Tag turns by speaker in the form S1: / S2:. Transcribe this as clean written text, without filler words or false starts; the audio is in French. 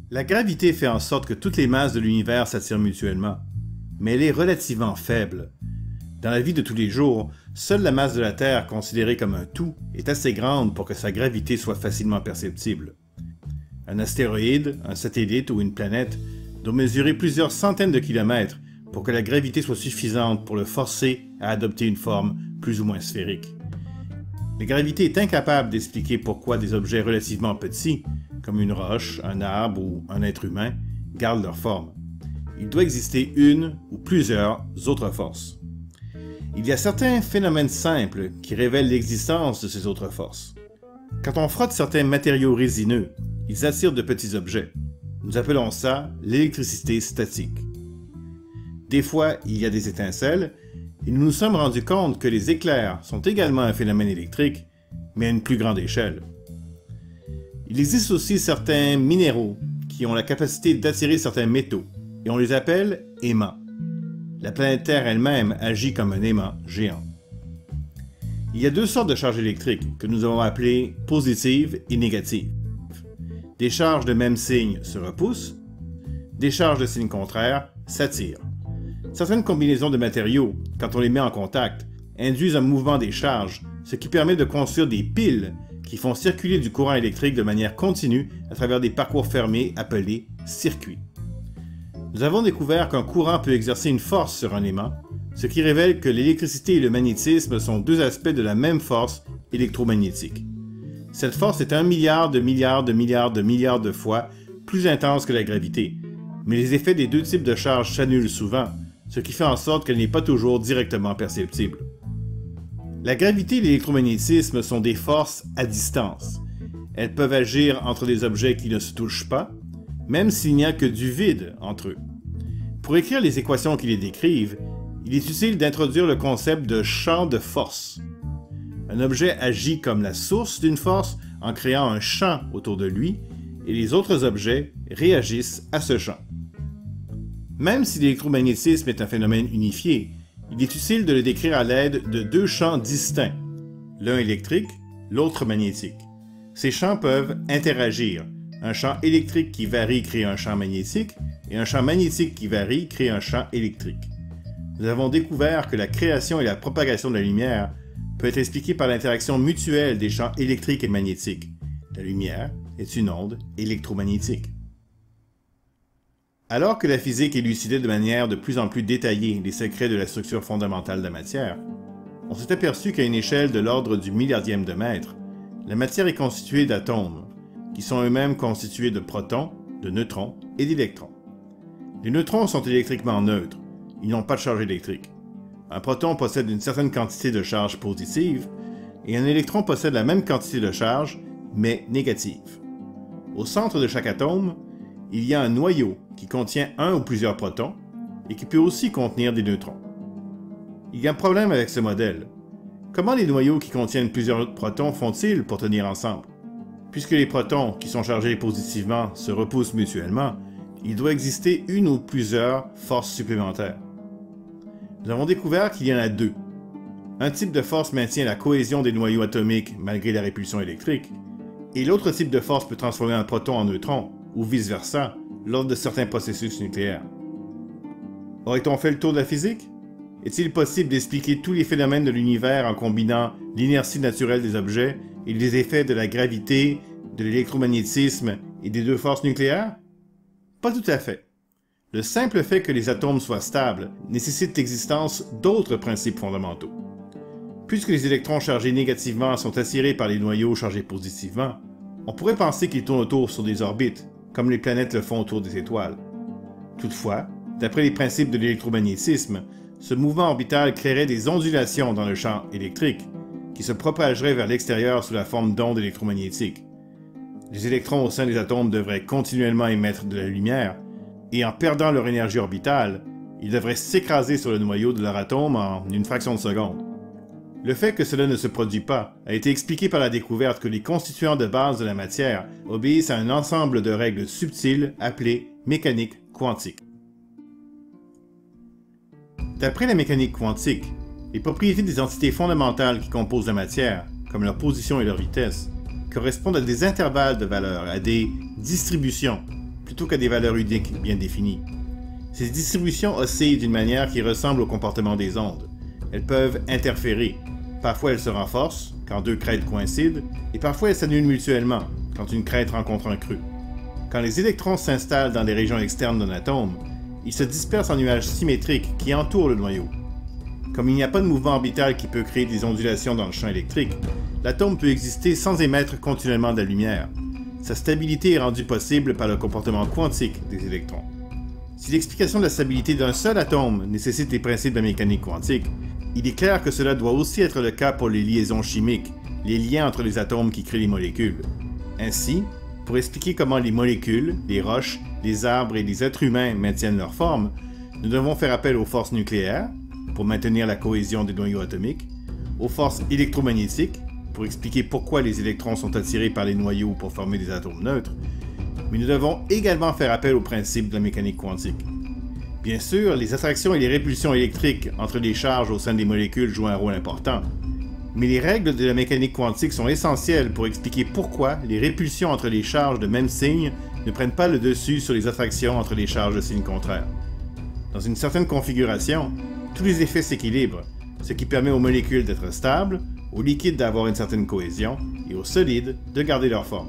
S1: La gravité fait en sorte que toutes les masses de l'univers s'attirent mutuellement, mais elle est relativement faible. Dans la vie de tous les jours, seule la masse de la Terre, considérée comme un tout, est assez grande pour que sa gravité soit facilement perceptible. Un astéroïde, un satellite ou une planète doit mesurer plusieurs centaines de kilomètres pour que la gravité soit suffisante pour le forcer à adopter une forme plus ou moins sphérique. La gravité est incapable d'expliquer pourquoi des objets relativement petits, comme une roche, un arbre ou un être humain, gardent leur forme. Il doit exister une ou plusieurs autres forces. Il y a certains phénomènes simples qui révèlent l'existence de ces autres forces. Quand on frotte certains matériaux résineux, ils attirent de petits objets. Nous appelons ça l'électricité statique. Des fois, il y a des étincelles, et nous nous sommes rendus compte que les éclairs sont également un phénomène électrique, mais à une plus grande échelle. Il existe aussi certains minéraux qui ont la capacité d'attirer certains métaux, et on les appelle aimants. La planète Terre elle-même agit comme un aimant géant. Il y a deux sortes de charges électriques que nous avons appelées positives et négatives. Des charges de même signe se repoussent, des charges de signe contraire s'attirent. Certaines combinaisons de matériaux, quand on les met en contact, induisent un mouvement des charges, ce qui permet de construire des piles qui font circuler du courant électrique de manière continue à travers des parcours fermés appelés circuits. Nous avons découvert qu'un courant peut exercer une force sur un aimant, ce qui révèle que l'électricité et le magnétisme sont deux aspects de la même force électromagnétique. Cette force est 1 milliard de milliards de milliards de milliards de fois plus intense que la gravité, mais les effets des deux types de charges s'annulent souvent, ce qui fait en sorte qu'elle n'est pas toujours directement perceptible. La gravité et l'électromagnétisme sont des forces à distance. Elles peuvent agir entre des objets qui ne se touchent pas, même s'il n'y a que du vide entre eux. Pour écrire les équations qui les décrivent, il est utile d'introduire le concept de champ de force. Un objet agit comme la source d'une force en créant un champ autour de lui, et les autres objets réagissent à ce champ. Même si l'électromagnétisme est un phénomène unifié, il est utile de le décrire à l'aide de deux champs distincts, l'un électrique, l'autre magnétique. Ces champs peuvent interagir. Un champ électrique qui varie crée un champ magnétique, et un champ magnétique qui varie crée un champ électrique. Nous avons découvert que la création et la propagation de la lumière peut être expliquée par l'interaction mutuelle des champs électriques et magnétiques. La lumière est une onde électromagnétique. Alors que la physique élucidait de manière de plus en plus détaillée les secrets de la structure fondamentale de la matière, on s'est aperçu qu'à une échelle de l'ordre du milliardième de mètre, la matière est constituée d'atomes, qui sont eux-mêmes constitués de protons, de neutrons et d'électrons. Les neutrons sont électriquement neutres, ils n'ont pas de charge électrique. Un proton possède une certaine quantité de charge positive, et un électron possède la même quantité de charge, mais négative. Au centre de chaque atome, il y a un noyau qui contient un ou plusieurs protons et qui peut aussi contenir des neutrons. Il y a un problème avec ce modèle. Comment les noyaux qui contiennent plusieurs protons font-ils pour tenir ensemble? Puisque les protons qui sont chargés positivement se repoussent mutuellement, il doit exister une ou plusieurs forces supplémentaires. Nous avons découvert qu'il y en a deux. Un type de force maintient la cohésion des noyaux atomiques malgré la répulsion électrique, et l'autre type de force peut transformer un proton en neutron, ou vice-versa, lors de certains processus nucléaires. Aurait-on fait le tour de la physique? Est-il possible d'expliquer tous les phénomènes de l'univers en combinant l'inertie naturelle des objets et les effets de la gravité, de l'électromagnétisme et des deux forces nucléaires? Pas tout à fait. Le simple fait que les atomes soient stables nécessite l'existence d'autres principes fondamentaux. Puisque les électrons chargés négativement sont attirés par les noyaux chargés positivement, on pourrait penser qu'ils tournent autour sur des orbites, comme les planètes le font autour des étoiles. Toutefois, d'après les principes de l'électromagnétisme, ce mouvement orbital créerait des ondulations dans le champ électrique, qui se propageraient vers l'extérieur sous la forme d'ondes électromagnétiques. Les électrons au sein des atomes devraient continuellement émettre de la lumière, et en perdant leur énergie orbitale, ils devraient s'écraser sur le noyau de leur atome en une fraction de seconde. Le fait que cela ne se produit pas a été expliqué par la découverte que les constituants de base de la matière obéissent à un ensemble de règles subtiles appelées mécanique quantique. D'après la mécanique quantique, les propriétés des entités fondamentales qui composent la matière, comme leur position et leur vitesse, correspondent à des intervalles de valeurs, à des distributions, plutôt qu'à des valeurs uniques bien définies. Ces distributions oscillent d'une manière qui ressemble au comportement des ondes. Elles peuvent interférer. Parfois elles se renforcent, quand deux crêtes coïncident, et parfois elles s'annulent mutuellement, quand une crête rencontre un creux. Quand les électrons s'installent dans les régions externes d'un atome, ils se dispersent en nuages symétriques qui entourent le noyau. Comme il n'y a pas de mouvement orbital qui peut créer des ondulations dans le champ électrique, l'atome peut exister sans émettre continuellement de la lumière. Sa stabilité est rendue possible par le comportement quantique des électrons. Si l'explication de la stabilité d'un seul atome nécessite les principes de la mécanique quantique, il est clair que cela doit aussi être le cas pour les liaisons chimiques, les liens entre les atomes qui créent les molécules. Ainsi, pour expliquer comment les molécules, les roches, les arbres et les êtres humains maintiennent leur forme, nous devons faire appel aux forces nucléaires, pour maintenir la cohésion des noyaux atomiques, aux forces électromagnétiques, pour expliquer pourquoi les électrons sont attirés par les noyaux pour former des atomes neutres, mais nous devons également faire appel aux principes de la mécanique quantique. Bien sûr, les attractions et les répulsions électriques entre les charges au sein des molécules jouent un rôle important, mais les règles de la mécanique quantique sont essentielles pour expliquer pourquoi les répulsions entre les charges de même signe ne prennent pas le dessus sur les attractions entre les charges de signes contraires. Dans une certaine configuration, tous les effets s'équilibrent, ce qui permet aux molécules d'être stables, aux liquides d'avoir une certaine cohésion et aux solides de garder leur forme.